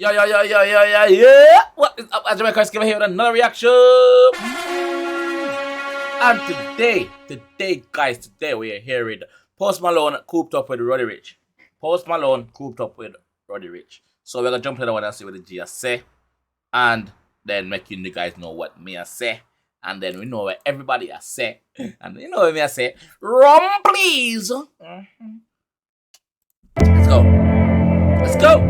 Yeah. What is up, JAMAICA'S here with another reaction. And today, guys, we are hearing Post Malone cooped up with Roddy Ricch. Post Malone cooped up with Roddy Ricch. So we're gonna jump to the one and see what the G has say, and then making you guys know what me I say, and then we know what everybody has say, and you know what me I say. Rum, please. Let's go.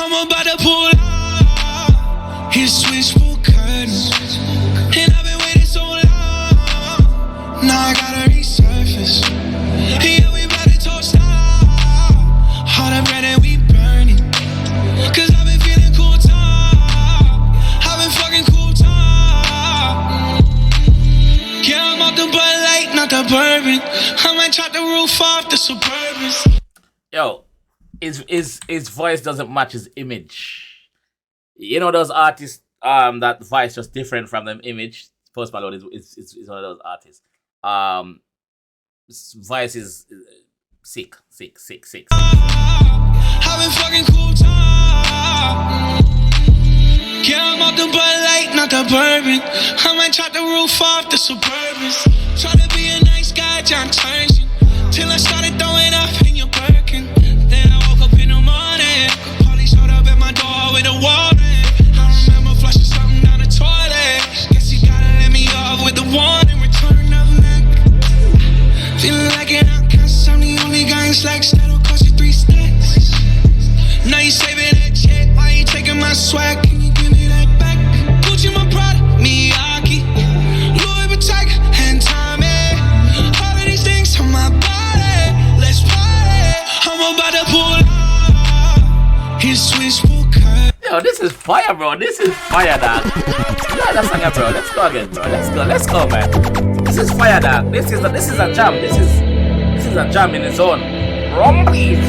I'm about to pull out his switchboard curtains, and I've been waiting so long. Now I gotta resurface. Yeah, we about to toast out all the bread and we burning. Cause I've been feeling cool time. I've been fucking cool time. Yeah, I'm off the Bud Light, not the bourbon. I might chop the roof off the Suburbans. Yo. His voice doesn't match his image. You know those artists that voice just different from them image. Post Malone is one of those artists. His voice is sick. I've been fucking cool time. Yeah, I'm off the Bud Light, not the bourbon. I might chop the roof off the Suburbans. Try to be a nice guy, John Turner, till I started throwing up in your Birkin. With a warning, I remember flushing something down the toilet. Guess you gotta let me off with the warning. Return of neck. Feeling like an outcast. I'm the only guy in slacks that'll cost you 3 stacks. Now you saving that check. Why you taking my swag? Can you give me that back? Gucci my product, Miyake, Louis Vuitton, and Tommy. All of these things on my body. Let's party. I'm about to pull out his switchboard. Yo, this is fire, bro. This is fire, dog. Yeah, that's not bro. Let's go again, bro. Let's go, man. This is fire, dog. This is a jam. This is a jam in its own. Rum, please.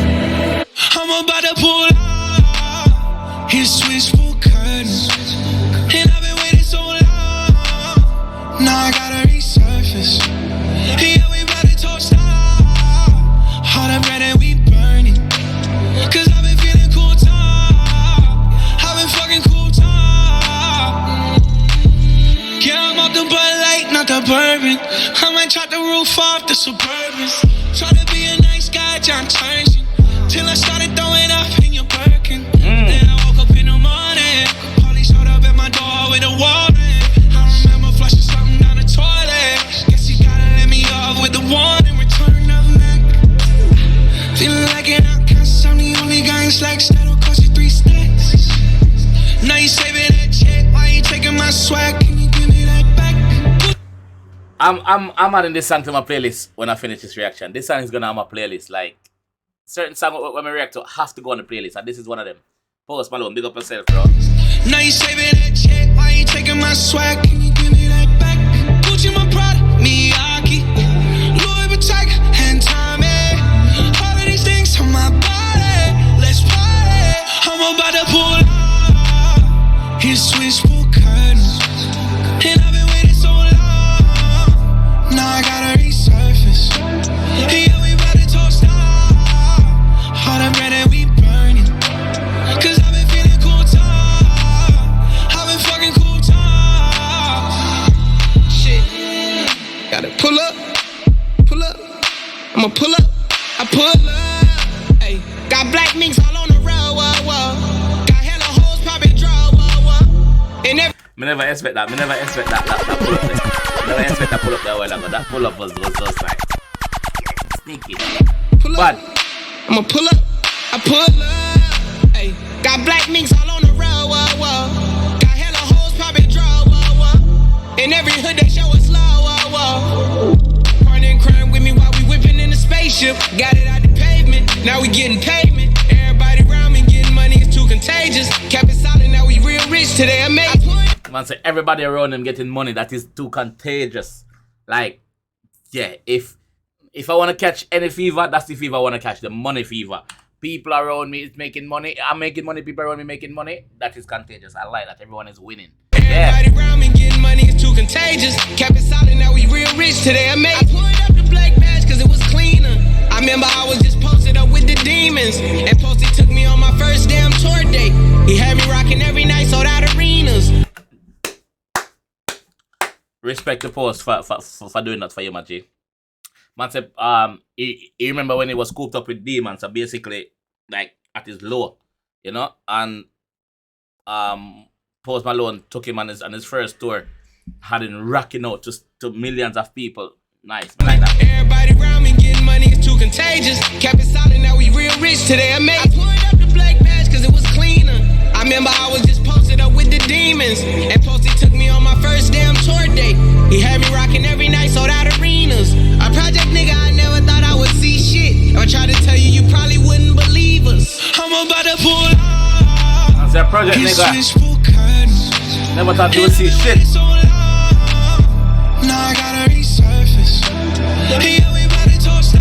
I'm about to pull out his switchboard curtains, and I've been waiting so long. Now I gotta resurface. Yeah, we about to toast out all the bread and we burning. Cause I've been feeling cool time. I've been fucking cool time. Yeah, I'm off the Bud Light, not the bourbon. I might chop the roof off the Suburbans. Try to be a nice guy, John Turner, till I started throwing up in your Birkin. Then I woke up in the morning. Polly showed up at my door with a warning. I remember flushing something down the toilet. Guess you gotta let me off with the warning. Return of neck. Feeling like an outcast. I'm the only guy in slacks that'll cost you 3 stacks. Now you saving that check. Why you taking my swag? Can you give me that back? I'm adding this song to my playlist when I finish this reaction. This song is gonna have my playlist. Like certain songs when I react to have to go on the playlist, and this is one of them. Post Malone, big up yourself, bro. Now you saving that check. Why you taking my swag? Can you give me that back? Gucci my product, Miyake, Louis Vuitton, and Tommy. All of these things on my body. Let's party. I'm about to pull out his switchboard curtains, and I've been waiting so long. Now I gotta resurface. Yeah, we about to toast out all the bread and we burning. Cause I've been feeling cool time. I've been fucking cool time. Shit. Gotta pull up. I'ma pull up. I pull up. Hey, got black minks all on the road. Whoa. Got hella hoes popping draw. Whoa. And every I never expect that. That pull up there. Never expect that pull up there while ago. That pull up was just like sneaky. pull up. I'ma pull up. I pull up. Hey, got black minks all on the road. Whoa. Got hella hoes popping draw. Whoa. In every hood they show us love. Whoa. Partner in crime with me while we whipping in the spaceship. Got it out the pavement. Now we getting payment. Everybody around me getting money. It's too contagious. Kept it solid. Now we real rich today. I made. Man say everybody around them getting money. That is too contagious. Like, yeah, if I want to catch any fever, that's the fever I want to catch, the money fever. People around me is making money. I'm making money. People around me making money. That is contagious. I like that. Everyone is winning. Everybody around me getting money. It's too contagious. Kept it solid. Now we real rich today. I pulled up the black badge. cause it was cleaner. I remember I was just posted up with the demons. And Posty took me on my first damn tour date. He had me rocking every night, sold out arenas. Respect the Post for doing that for you, G. Man said, he remember when he was cooped up with demons, so basically, like, at his low, you know, and Post Malone took him on his first tour, had him rocking out to millions of people. Nice, man, like that. Everybody around me getting money is too contagious. Kept it solid, now we real rich today. I pulled up the black badge cause it was cleaner. I remember I was just posted up with the demons. And Posty took me on my first damn tour date. He had me rocking every night, sold out arenas. A project nigga, I never thought I would see shit. If I tried to tell you, you probably wouldn't believe us. I'm about to pull up. As a project nigga, never thought you would see shit. Now I gotta resurface. Hey, we about to toast up.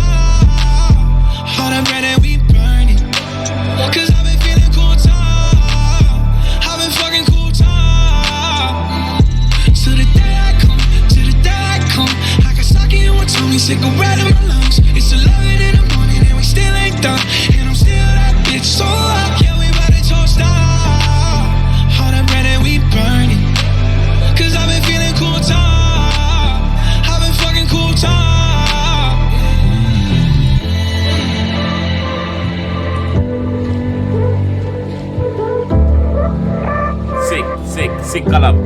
All the bread and we burn it. Cause I've been feeling cool top. I've been fucking cool top. To the day I come, I can suck it in one tummy, cigarette in my lungs. It's 11 in the morning and we still ain't done. And I'm still that bitch so up. Yeah, we about to toast up. All the bread and we burn it. Cause I've been feeling cool top. Cool time. Sick collab.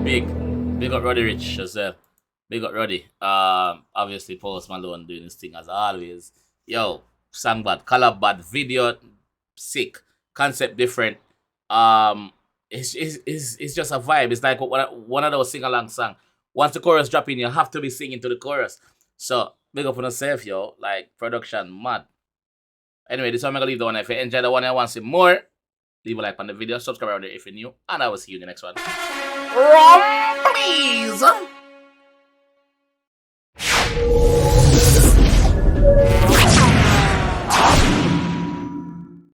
Big up Roddy Ricch as well. Big up Roddy. Obviously Post Malone doing his thing as always. Yo, song bad, collab bad, video sick, concept different. It's just a vibe. It's like one of those sing-along songs. Once the chorus drop in, you have to be singing to the chorus. So, big up on yourself, yo. Like, production, mad. Anyway, this one I'm going to leave the one. If you enjoyed the one and want to see more, leave a like on the video. Subscribe around there if you're new. And I will see you in the next one. Please.